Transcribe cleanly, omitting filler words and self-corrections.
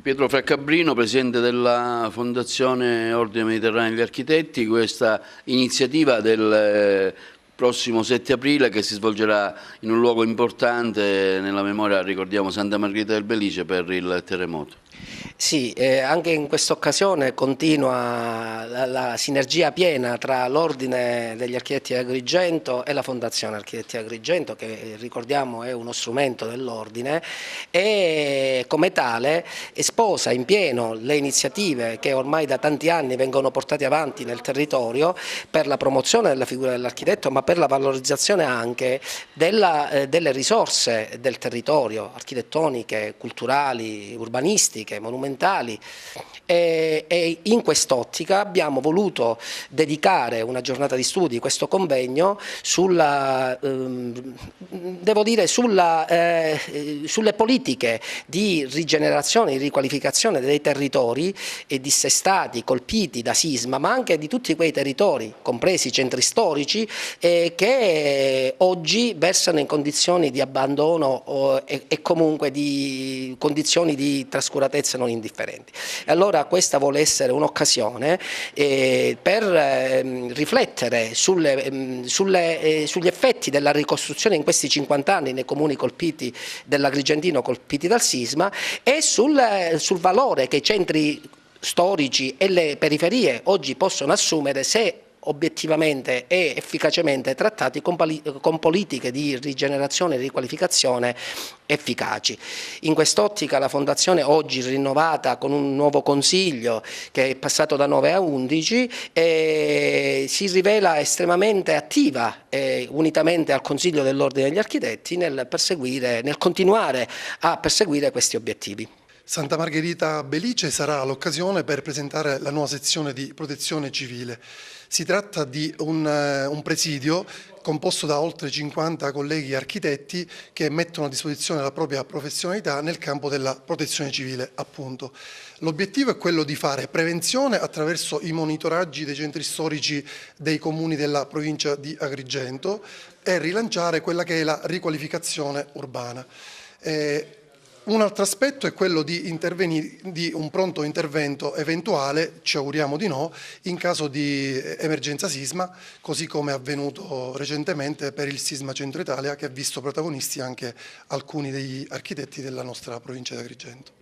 Pietro Fraccabrino, presidente della Fondazione Ordine Mediterraneo degli Architetti, questa iniziativa del prossimo 7 aprile che si svolgerà in un luogo importante nella memoria, ricordiamo, Santa Margherita del Belice per il terremoto. Sì, anche in questa occasione continua la sinergia piena tra l'Ordine degli Architetti di Agrigento e la Fondazione Architetti di Agrigento, che ricordiamo è uno strumento dell'Ordine, e come tale sposa in pieno le iniziative che ormai da tanti anni vengono portate avanti nel territorio per la promozione della figura dell'architetto, ma per la valorizzazione anche delle risorse del territorio, architettoniche, culturali, urbanistiche, monumentali. E in quest'ottica abbiamo voluto dedicare una giornata di studi, questo convegno, devo dire, sulle politiche di rigenerazione e riqualificazione dei territori dissestati, colpiti da sisma, ma anche di tutti quei territori, compresi i centri storici, che oggi versano in condizioni di abbandono e comunque di condizioni di trascuratezza non indifferenti. Allora questa vuole essere un'occasione per riflettere sugli effetti della ricostruzione in questi 50 anni nei comuni colpiti dell'Agrigentino colpiti dal sisma e sul valore che i centri storici e le periferie oggi possono assumere se obiettivamente e efficacemente trattati con politiche di rigenerazione e riqualificazione efficaci. In quest'ottica la Fondazione, oggi rinnovata con un nuovo consiglio che è passato da 9 a 11, si rivela estremamente attiva unitamente al Consiglio dell'Ordine degli Architetti nel continuare a perseguire questi obiettivi. Santa Margherita Belice sarà l'occasione per presentare la nuova sezione di protezione civile. Si tratta di un presidio composto da oltre 50 colleghi architetti che mettono a disposizione la propria professionalità nel campo della protezione civile, appunto. L'obiettivo è quello di fare prevenzione attraverso i monitoraggi dei centri storici dei comuni della provincia di Agrigento e rilanciare quella che è la riqualificazione urbana. Un altro aspetto è quello di un pronto intervento eventuale, ci auguriamo di no, in caso di emergenza sisma, così come è avvenuto recentemente per il sisma Centro Italia, che ha visto protagonisti anche alcuni degli architetti della nostra provincia di Agrigento.